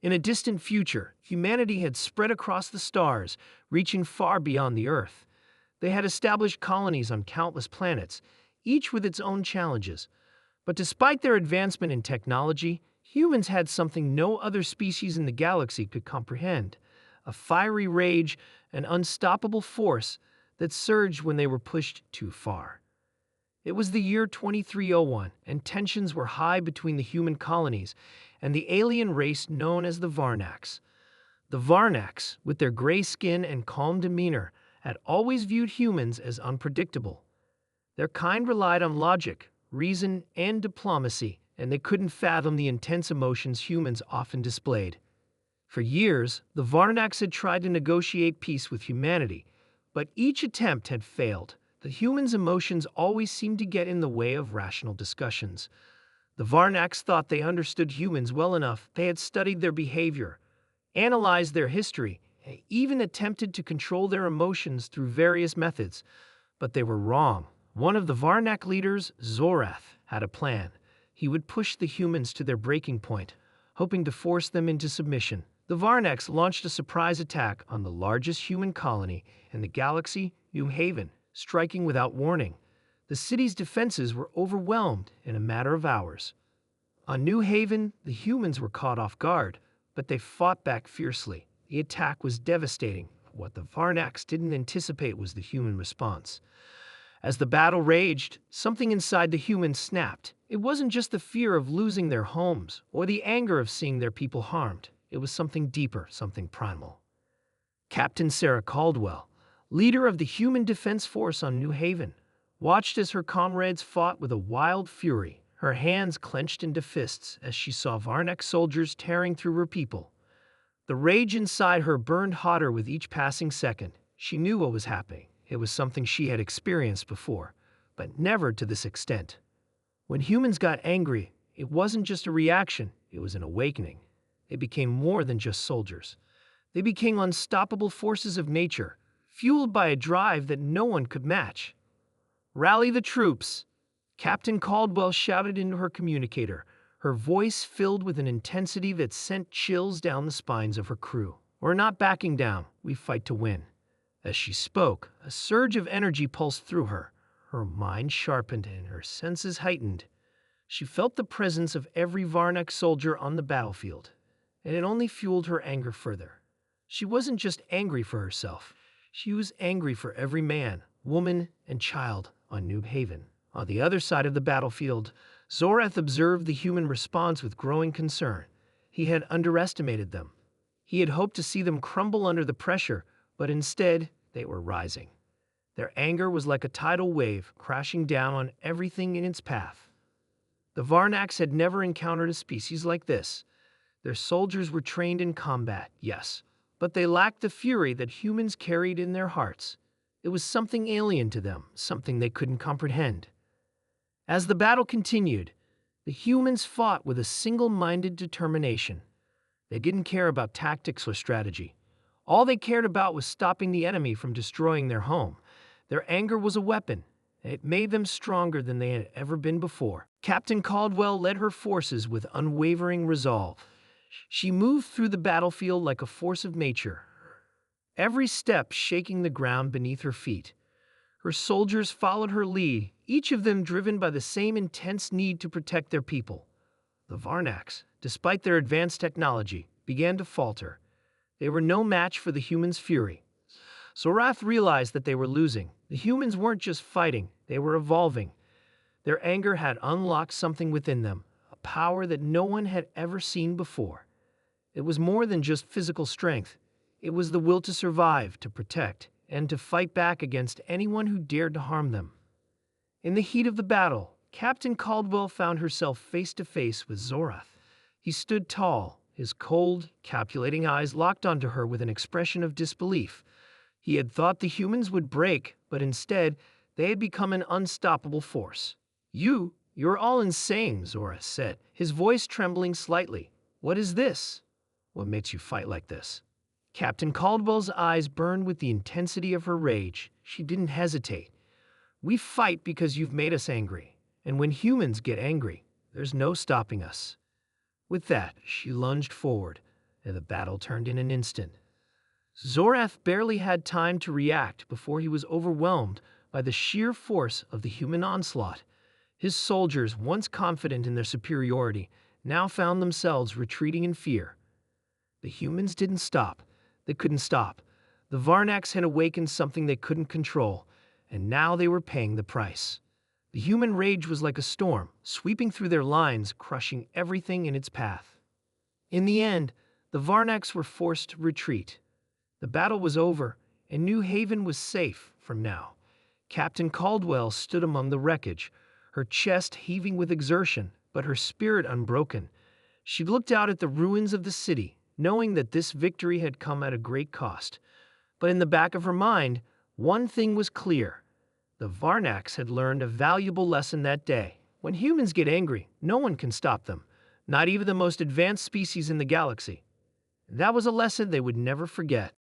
In a distant future, humanity had spread across the stars, reaching far beyond the Earth. They had established colonies on countless planets, each with its own challenges. But despite their advancement in technology, humans had something no other species in the galaxy could comprehend: a fiery rage, an unstoppable force that surged when they were pushed too far. It was the year 2301, and tensions were high between the human colonies and the alien race known as the Varnax. The Varnax, with their gray skin and calm demeanor, had always viewed humans as unpredictable. Their kind relied on logic, reason, and diplomacy, and they couldn't fathom the intense emotions humans often displayed. For years, the Varnax had tried to negotiate peace with humanity, but each attempt had failed. The humans' emotions always seemed to get in the way of rational discussions. The Varnax thought they understood humans well enough. They had studied their behavior, analyzed their history, and even attempted to control their emotions through various methods. But they were wrong. One of the Varnak leaders, Zorath, had a plan. He would push the humans to their breaking point, hoping to force them into submission. The Varnax launched a surprise attack on the largest human colony in the galaxy, New Haven, striking without warning. The city's defenses were overwhelmed in a matter of hours. On New Haven, the humans were caught off guard, but they fought back fiercely. The attack was devastating. What the Varnax didn't anticipate was the human response. As the battle raged, something inside the humans snapped. It wasn't just the fear of losing their homes or the anger of seeing their people harmed. It was something deeper, something primal. Captain Sarah Caldwell, leader of the Human Defense Force on New Haven, watched as her comrades fought with a wild fury, her hands clenched into fists as she saw Varnak soldiers tearing through her people. The rage inside her burned hotter with each passing second. She knew what was happening. It was something she had experienced before, but never to this extent. When humans got angry, it wasn't just a reaction, it was an awakening. They became more than just soldiers. They became unstoppable forces of nature, fueled by a drive that no one could match. "Rally the troops!" Captain Caldwell shouted into her communicator, her voice filled with an intensity that sent chills down the spines of her crew. "We're not backing down. We fight to win." As she spoke, a surge of energy pulsed through her. Her mind sharpened and her senses heightened. She felt the presence of every Varnak soldier on the battlefield, and it only fueled her anger further. She wasn't just angry for herself. She was angry for every man, woman, and child on New Haven. On the other side of the battlefield, Zorath observed the human response with growing concern. He had underestimated them. He had hoped to see them crumble under the pressure, but instead, they were rising. Their anger was like a tidal wave, crashing down on everything in its path. The Varnax had never encountered a species like this. Their soldiers were trained in combat, yes, but they lacked the fury that humans carried in their hearts. It was something alien to them, something they couldn't comprehend. As the battle continued, the humans fought with a single-minded determination. They didn't care about tactics or strategy. All they cared about was stopping the enemy from destroying their home. Their anger was a weapon, and it made them stronger than they had ever been before. Captain Caldwell led her forces with unwavering resolve. She moved through the battlefield like a force of nature, every step shaking the ground beneath her feet. Her soldiers followed her lead, each of them driven by the same intense need to protect their people. The Varnax, despite their advanced technology, began to falter. They were no match for the humans' fury. Zorath realized that they were losing. The humans weren't just fighting, they were evolving. Their anger had unlocked something within them, a power that no one had ever seen before. It was more than just physical strength. It was the will to survive, to protect, and to fight back against anyone who dared to harm them. In the heat of the battle, Captain Caldwell found herself face to face with Zorath. He stood tall, his cold, calculating eyes locked onto her with an expression of disbelief. He had thought the humans would break, but instead, they had become an unstoppable force. You're all insane," Zorath said, his voice trembling slightly. "What is this? What makes you fight like this?" Captain Caldwell's eyes burned with the intensity of her rage. She didn't hesitate. "We fight because you've made us angry, and when humans get angry, there's no stopping us." With that, she lunged forward. and the battle turned in an instant. Zorath barely had time to react before he was overwhelmed by the sheer force of the human onslaught. His soldiers, once confident in their superiority, now found themselves retreating in fear. The humans didn't stop. They couldn't stop. The Varnax had awakened something they couldn't control, and now they were paying the price. The human rage was like a storm, sweeping through their lines, crushing everything in its path. In the end, the Varnax were forced to retreat. The battle was over, and New Haven was safe from now. Captain Caldwell stood among the wreckage, her chest heaving with exertion, but her spirit unbroken. She looked out at the ruins of the city, knowing that this victory had come at a great cost. But in the back of her mind, one thing was clear. The Varnax had learned a valuable lesson that day. When humans get angry, no one can stop them, not even the most advanced species in the galaxy. That was a lesson they would never forget.